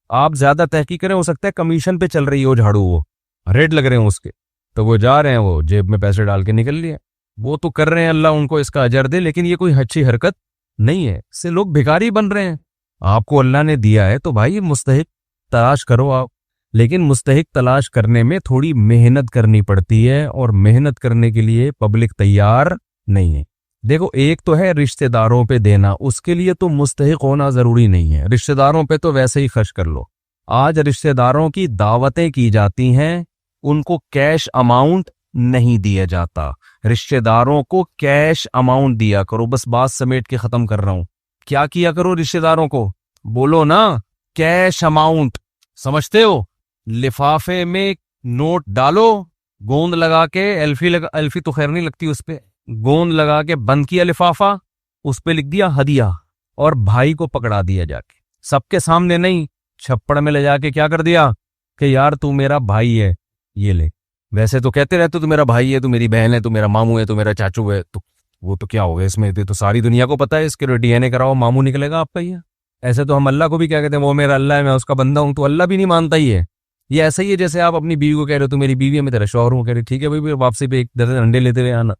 آپ زیادہ تحقیق کریں, ہو سکتا ہے کمیشن پہ چل رہی ہو جھاڑو, وہ ریٹ لگ رہے ہیں اس کے, تو وہ جا رہے ہیں, وہ جیب میں پیسے ڈال کے نکل لیے. وہ تو کر رہے ہیں, اللہ ان کو اس کا اجر دے, لیکن یہ کوئی اچھی حرکت نہیں ہے. اس سے لوگ بھکاری بن رہے ہیں. آپ کو اللہ نے دیا ہے تو بھائی مستحق تلاش کرو آپ, لیکن مستحق تلاش کرنے میں تھوڑی محنت کرنی پڑتی ہے, اور محنت کرنے کے لیے پبلک تیار نہیں ہے. دیکھو ایک تو ہے رشتہ داروں پہ دینا, اس کے لیے تو مستحق ہونا ضروری نہیں ہے, رشتہ داروں پہ تو ویسے ہی خرچ کر لو. آج رشتہ داروں کی دعوتیں کی جاتی ہیں, ان کو کیش اماؤنٹ نہیں دیا جاتا. رشتہ داروں کو کیش اماؤنٹ دیا کرو. بس بات سمیٹ کے ختم کر رہا ہوں. کیا کیا کرو رشتہ داروں کو, بولو نا, کیش اماؤنٹ. سمجھتے ہو, لفافے میں نوٹ ڈالو, گوند لگا کے, الفی تو خیر نہیں لگتی اس پہ, گوند لگا کے بند کیا لفافہ, اس پہ لکھ دیا ہدیہ, اور بھائی کو پکڑا دیا جا کے, سب کے سامنے نہیں, چھپڑ میں لے جا کے کیا کر دیا کہ یار تو میرا بھائی ہے, یہ لے. ویسے تو کہتے رہتے تو میرا بھائی ہے, تو میری بہن ہے, تو میرا ماموں ہے, تو میرا چاچو ہے, تو وہ تو کیا ہوگا اس میں, تو ساری دنیا کو پتا ہے, اس کے ڈی این اے کراؤ, ماموں نکلے گا آپ کا. یہ ایسے تو ہم اللہ کو بھی کیا کہتے ہیں, وہ میرا اللہ ہے, میں اس کا بندہ ہوں, تو اللہ بھی نہیں مانتا ہی ہے. یہ ایسا ہی ہے جیسے آپ اپنی بیوی کو کہہ رہے ہو تو میری بیوی ہے, میں تیرا شوہر ہوں, کہہ رہے ٹھیک ہے بھائی, واپسی پہ ایک درجن انڈے لیتے ہوئے آنا.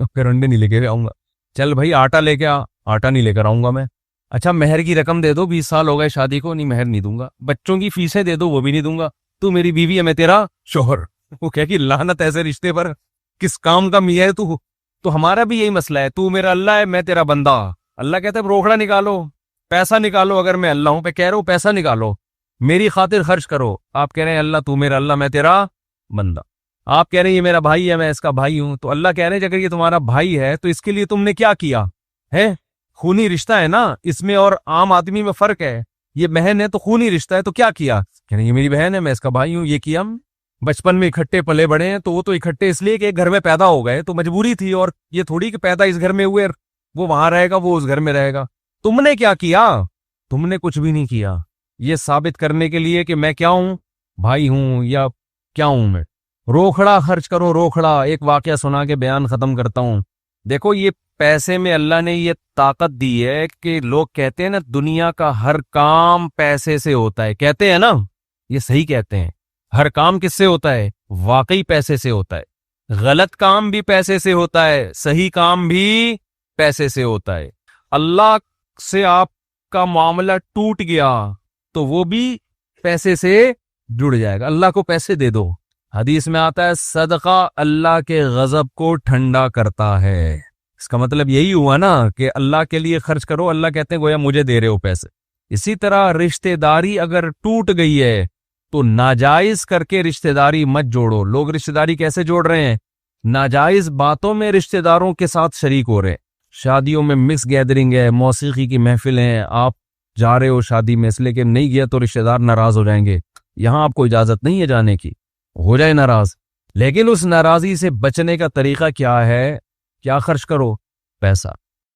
پھر انڈے نہیں لے کے آؤں گا, چل بھائی آٹا لے کے آ, آٹا نہیں لے کر آؤں گا میں. اچھا مہر کی رقم دے دو, 20 سال ہو گئے شادی کو, نہیں مہر نہیں دوں گا. بچوں کی فیسیں دے دو, وہ بھی نہیں دوں گا. تو میری بیوی ہے, میں تیرا شوہر. وہ کہہ کہ لعنت ایسے رشتے پر, کس کام کا میاں ہے تو. تو ہمارا بھی یہی مسئلہ ہے, تو میرا اللہ ہے, میں تیرا بندہ. اللہ کہتا ہے روکڑا نکالو, پیسہ نکالو, اگر میں اللہ ہوں, پہ کہہ رہا ہوں پیسہ نکالو, میری خاطر خرچ کرو. آپ کہہ رہے ہیں اللہ تو میرا اللہ, میں تیرا بندہ. آپ کہہ رہے ہیں یہ میرا بھائی ہے, میں اس کا بھائی ہوں. تو اللہ کہہ رہے ہیں اگر یہ تمہارا بھائی ہے تو اس کے لیے تم نے کیا کیا ہے, خونی رشتہ ہے نا, اس میں اور عام آدمی میں فرق ہے. یہ بہن ہے تو خونی رشتہ ہے, تو کیا کیا, کہہ رہے ہیں یہ میری بہن ہے, میں اس کا بھائی ہوں. یہ کیا, ہم بچپن میں اکٹھے پلے بڑے ہیں, تو وہ تو اکٹھے اس لیے کہ ایک گھر میں پیدا ہو گئے, تو مجبوری تھی. اور یہ تھوڑی کہ پیدا اس گھر میں ہوئے, وہ وہاں رہے گا, وہ اس گھر میں رہے گا. تم نے کیا کیا, تم نے کچھ بھی نہیں کیا. یہ ثابت کرنے کے لیے کہ میں کیا ہوں, بھائی ہوں یا کیا ہوں میں. روکھڑا خرچ کرو, روکھڑا. ایک واقعہ سنا کے بیان ختم کرتا ہوں. دیکھو یہ پیسے میں اللہ نے یہ طاقت دی ہے کہ لوگ کہتے ہیں نا دنیا کا ہر کام پیسے سے ہوتا ہے، کہتے ہیں نا، یہ صحیح کہتے ہیں، ہر کام کس سے ہوتا ہے؟ واقعی پیسے سے ہوتا ہے۔ غلط کام بھی پیسے سے ہوتا ہے، صحیح کام بھی پیسے سے ہوتا ہے۔ اللہ سے آپ کا معاملہ ٹوٹ گیا تو وہ بھی پیسے سے جڑ جائے گا، اللہ کو پیسے دے دو۔ حدیث میں آتا ہے صدقہ اللہ کے غضب کو ٹھنڈا کرتا ہے۔ اس کا مطلب یہی ہوا نا کہ اللہ کے لیے خرچ کرو، اللہ کہتے ہیں گویا مجھے دے رہے ہو پیسے۔ اسی طرح رشتہ داری اگر ٹوٹ گئی ہے تو ناجائز کر کے رشتہ داری مت جوڑو۔ لوگ رشتہ داری کیسے جوڑ رہے ہیں؟ ناجائز باتوں میں رشتہ داروں کے ساتھ شریک ہو رہے ہیں۔ شادیوں میں مکس گیدرنگ ہے، موسیقی کی محفل ہیں، آپ جا رہے ہو شادی میں، اس لیے کہ نہیں گیا تو رشتہ دار ناراض ہو جائیں گے، یہاں آپ کو اجازت نہیں ہے جانے کی، ہو جائے ناراض، لیکن اس ناراضی سے بچنے کا طریقہ کیا ہے؟ کیا خرچ کرو؟ پیسہ۔